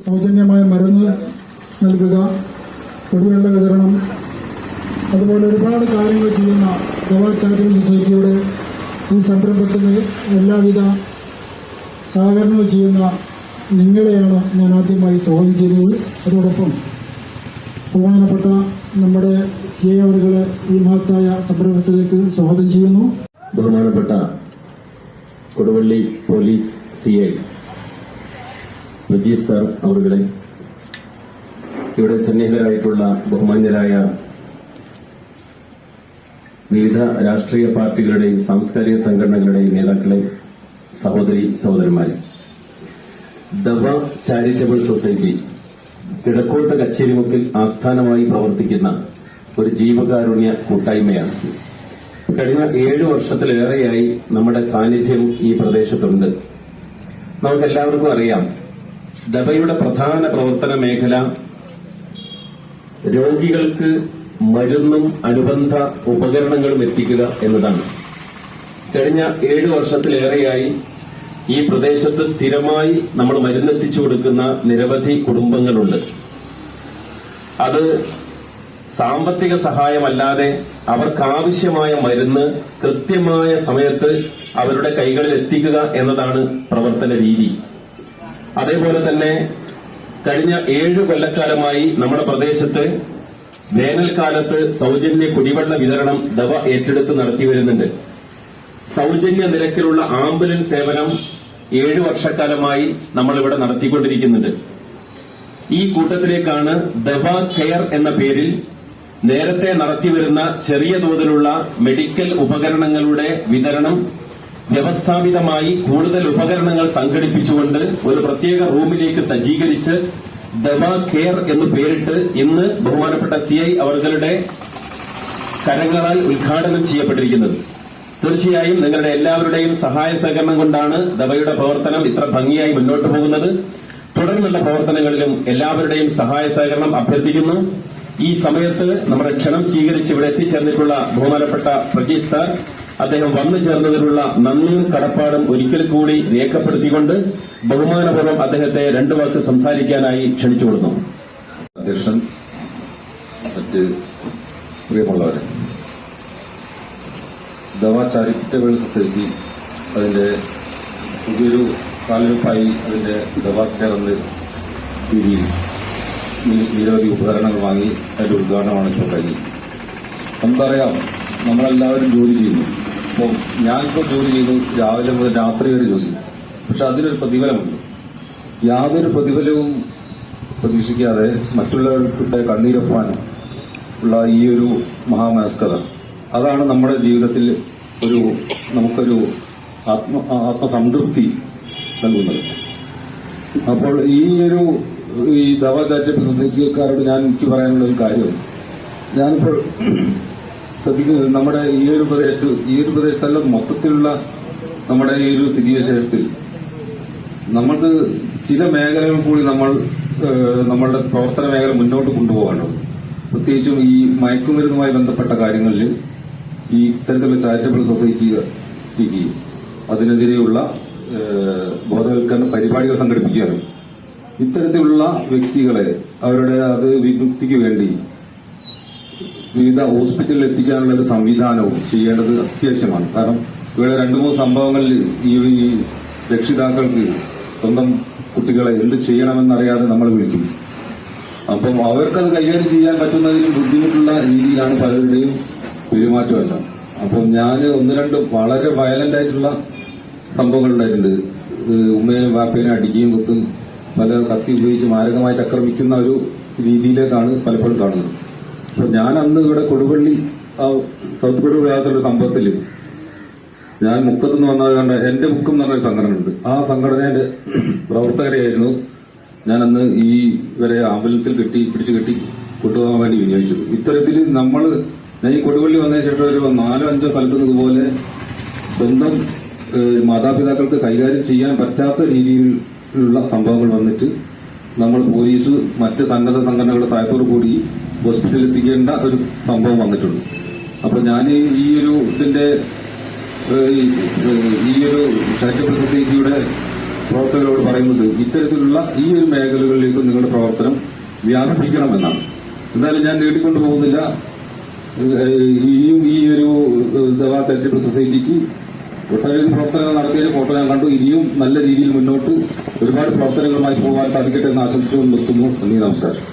സൗജന്യമായ മരുന്ന് നൽകുക, കുടിവെള്ള വിതരണം, അതുപോലെ ഒരുപാട് കാര്യങ്ങൾ ചെയ്യുന്ന ദവാ ചാരിറ്റബിൾ സൊസൈറ്റിയുടെ ഈ സംരംഭത്തിന് എല്ലാവിധ സഹകരണങ്ങൾ ചെയ്യുന്ന നിങ്ങളെയാണ് ഞാൻ ആദ്യമായി സ്വാഗതം ചെയ്തത്. അതോടൊപ്പം ബഹുമാനപ്പെട്ട നമ്മുടെ CI അവരുകളെ ഈ മഹത്തായ സംരംഭത്തിലേക്ക് സ്വാഗതം ചെയ്യുന്നു. ബഹുമാനപ്പെട്ട Koduvally police CI Prajeesh sir അവരുകളെ, ഇവിടെ സന്നിഹിതരായിട്ടുള്ള ബഹുമാന്യരായ വിവിധ രാഷ്ട്രീയ പാർട്ടികളുടെയും സാംസ്കാരിക സംഘടനകളുടെയും നേതാക്കളെ, സഹോദരി സഹോദരന്മാരെ, ദവ ചാരിറ്റബിൾ സൊസൈറ്റി കിഴക്കോട്ട് കച്ചേരിമുക്കിൽ ആസ്ഥാനമായി പ്രവർത്തിക്കുന്ന ഒരു ജീവകാരുണ്യ കൂട്ടായ്മയാണ്. കഴിഞ്ഞ 7 വർഷത്തിലേറെയായി നമ്മുടെ സാന്നിധ്യം ഈ പ്രദേശത്തുണ്ട്. നമുക്കെല്ലാവർക്കും അറിയാം, ദവയുടെ പ്രധാന പ്രവർത്തന മേഖല രോഗികൾക്ക് മരുന്നും അനുബന്ധ ഉപകരണങ്ങളും എത്തിക്കുക എന്നതാണ്. കഴിഞ്ഞ 7 വർഷത്തിലേറെയായി ഈ പ്രദേശത്ത് സ്ഥിരമായി നമ്മൾ മരുന്നെത്തിച്ചു കൊടുക്കുന്ന നിരവധി കുടുംബങ്ങളുണ്ട്. അത് സാമ്പത്തിക സഹായമല്ലാതെ അവർക്കാവശ്യമായ മരുന്ന് കൃത്യമായ സമയത്ത് അവരുടെ കൈകളിൽ എത്തിക്കുക എന്നതാണ് പ്രവർത്തന രീതി. അതേപോലെ തന്നെ കഴിഞ്ഞ 7 കൊല്ലക്കാലമായി നമ്മുടെ പ്രദേശത്ത് വേനൽക്കാലത്ത് സൗജന്യ കുടിവെള്ള വിതരണം ദവ ഏറ്റെടുത്ത് നടത്തിവരുന്നുണ്ട്. സൗജന്യ നിരക്കിലുള്ള ആംബുലൻസ് സേവനം 7 വർഷക്കാലമായി നമ്മളിവിടെ നടത്തിക്കൊണ്ടിരിക്കുന്നുണ്ട്. ഈ കൂട്ടത്തിലേക്കാണ് ദവ കെയർ എന്ന പേരിൽ നേരത്തെ നടത്തിവരുന്ന ചെറിയ തോതിലുള്ള മെഡിക്കൽ ഉപകരണങ്ങളുടെ വിതരണം വ്യവസ്ഥാപിതമായി കൂടുതൽ ഉപകരണങ്ങൾ സംഘടിപ്പിച്ചുകൊണ്ട് ഒരു പ്രത്യേക റൂമിലേക്ക് സജ്ജീകരിച്ച് ദവ കെയർ എന്ന് പേരിട്ട് ഇന്ന് ബഹുമാനപ്പെട്ട CI അവരുടെ കരങ്ങളാൽ ഉദ്ഘാടനം ചെയ്യപ്പെട്ടിരിക്കുന്നത്. തീർച്ചയായും നിങ്ങളുടെ എല്ലാവരുടെയും സഹായ സഹകരണം കൊണ്ടാണ് ദവയുടെ പ്രവർത്തനം ഇത്ര ഭംഗിയായി മുന്നോട്ട് പോകുന്നത്. തുടർന്നുള്ള പ്രവർത്തനങ്ങളിലും എല്ലാവരുടെയും സഹായ സഹകരണം അഭ്യർത്ഥിക്കുന്നു. ഈ സമയത്ത് നമ്മുടെ ക്ഷണം സ്വീകരിച്ച് ഇവിടെ എത്തിച്ചേർന്നിട്ടുള്ള ബഹുമാനപ്പെട്ട പ്രജീഷ് സാർ, അദ്ദേഹം വന്നു ചേർന്നതിനുള്ള നന്ദിയും കടപ്പാടും ഒരിക്കൽ കൂടി രേഖപ്പെടുത്തിക്കൊണ്ട് ബഹുമാനപൂർവ്വം അദ്ദേഹത്തെ 2 വാക്ക് സംസാരിക്കാനായി ക്ഷണിച്ചുകൊള്ളുന്നു. അധ്യക്ഷൻ, മറ്റ് പ്രിയമുള്ളവരെ, ദവ ചാരിറ്റബിൾ സൊസൈറ്റി അതിന്റെ പുതിയൊരു കാലവെപ്പായി അതിന്റെ ദവ കെയർ എന്ന രീതിയിൽ നിരവധി ഉപകരണങ്ങൾ വാങ്ങി അതിന്റെ ഉദ്ഘാടനമാണ് ഇപ്പോൾ കഴിഞ്ഞത്. നമുക്കറിയാം, നമ്മളെല്ലാവരും ജോലി ചെയ്യുന്നു. അപ്പോൾ ഞാനിപ്പോൾ ജോലി ചെയ്തു രാവിലെ മുതൽ രാത്രി വരെ ജോലി ചെയ്തു. പക്ഷെ അതിനൊരു പ്രതിഫലമുണ്ട്. യാതൊരു പ്രതിഫലവും പ്രതീക്ഷിക്കാതെ മറ്റുള്ളവർക്ക് കണ്ണീരൊപ്പാൻ ഉള്ള ഈ ഒരു മഹാമനസ്കത, അതാണ് നമ്മുടെ ജീവിതത്തിൽ നമുക്കൊരു ആത്മസംതൃപ്തി നൽകുന്നത്. അപ്പോൾ ഈ ദവ ചാരിറ്റബിൾ സൊസൈറ്റിക്കാരോട് എനിക്ക് പറയാനുള്ള ഒരു കാര്യം, ഞാനിപ്പോൾ ശ്രദ്ധിക്കുന്നത് നമ്മുടെ ഈ ഒരു പ്രദേശത്തല്ല, മൊത്തത്തിലുള്ള നമ്മുടെ ഈ ഒരു സ്ഥിതിവിശേഷത്തിൽ നമ്മൾക്ക് ചില മേഖലകൾ കൂടി നമ്മളുടെ പ്രവർത്തന മേഖല മുന്നോട്ട് കൊണ്ടുപോകാനുണ്ട്. പ്രത്യേകിച്ചും ഈ മയക്കുമരുന്നുമായി ബന്ധപ്പെട്ട കാര്യങ്ങളിൽ ഈ ഇത്തരത്തിലുള്ള ചാരിറ്റബിൾ സൊസൈറ്റിക്ക് അതിനെതിരെയുള്ള ബോധവൽക്കരണ പരിപാടികൾ സംഘടിപ്പിക്കുകയാണ്. ഇത്തരത്തിലുള്ള വ്യക്തികളെ അവരുടെ വിമുക്തിക്ക് വേണ്ടി വിവിധ ഹോസ്പിറ്റലിൽ എത്തിക്കാനുള്ള ഒരു സംവിധാനവും ചെയ്യേണ്ടത് അത്യാവശ്യമാണ്. കാരണം ഇവിടെ 2-3 സംഭവങ്ങളിൽ ഈ രക്ഷിതാക്കൾക്ക് സ്വന്തം കുട്ടികളെ എന്ത് ചെയ്യണമെന്നറിയാതെ നമ്മൾ വിളിക്കും. അപ്പം അവർക്കത് കൈകാര്യം ചെയ്യാൻ പറ്റുന്നതിലും ബുദ്ധിമുട്ടുള്ള രീതിയിലാണ് പലരുടെയും പെരുമാറ്റമല്ല. അപ്പം ഞാൻ 1-2 വളരെ വയലന്റ് ആയിട്ടുള്ള സംഭവങ്ങൾ ഉണ്ടായിട്ടുണ്ട്. ഉമ്മയും വാപ്പേനെ അടിക്കുകയും കുത്തും, പല കത്തി ഉപയോഗിച്ച് മാരകമായിട്ട് ആക്രമിക്കുന്ന ഒരു രീതിയിലേക്കാണ് പലപ്പോഴും കാണുന്നത്. അപ്പൊ ഞാൻ അന്ന് ഇവിടെ കൊടുവള്ളി സൗത്ത് കൊടുവള്ളി ഭാഗത്തുള്ള സംഭവത്തിൽ ഞാൻ മുക്കത്തുനിന്ന് വന്നത് കണ്ട എന്റെ മുക്കം എന്ന് പറഞ്ഞൊരു സംഘടന ഉണ്ട്. ആ സംഘടനയുടെ പ്രവർത്തകരെയായിരുന്നു ഞാൻ അന്ന് ഇവരെ ആംബുലൻസിൽ പിടിച്ചു കെട്ടി കൊണ്ടുപോകാൻ വേണ്ടി വിനിയോഗിച്ചത്. ഇത്തരത്തിൽ ഞാൻ ഈ കൊടുവള്ളി വന്നതിന് ശേഷം ഒരു 4-5 സ്ഥലത്ത് ഇതുപോലെ സ്വന്തം മാതാപിതാക്കൾക്ക് കൈകാര്യം ചെയ്യാൻ പറ്റാത്ത രീതിയിലുള്ള സംഭവങ്ങൾ വന്നിട്ട് നമ്മൾ പോലീസ് മറ്റ് സന്നദ്ധ സംഘടനകളുടെ സഹായത്തോടു കൂടി ഹോസ്പിറ്റലിൽ എത്തിക്കേണ്ട ഒരു സംഭവം വന്നിട്ടുണ്ട്. അപ്പൊ ഞാൻ ഈ ഒരു ചാരിറ്റബിൾ സൊസൈറ്റിയുടെ പ്രവർത്തകരോട് പറയുന്നത് ഇത്തരത്തിലുള്ള ഈ ഒരു മേഖലകളിലേക്ക് നിങ്ങളുടെ പ്രവർത്തനം വ്യാപിപ്പിക്കണമെന്നാണ്. എന്തായാലും ഞാൻ നീട്ടിക്കൊണ്ടു പോകുന്നില്ല. ഇനിയും ഈ ഒരു ദവാ ചാരിറ്റബിൾ സൊസൈറ്റിക്ക് ഒട്ടനവധി പ്രവർത്തനങ്ങൾ നടത്തിയതിന് ഫോട്ടോ ഞാൻ കണ്ടു. ഇനിയും നല്ല രീതിയിൽ മുന്നോട്ട് ഒരുപാട് പ്രവർത്തനങ്ങളുമായി പോകാൻ സാധിക്കട്ടെ എന്ന് ആശംസിച്ചുകൊണ്ട് നിർത്തുന്നു. നന്ദി, നമസ്കാരം.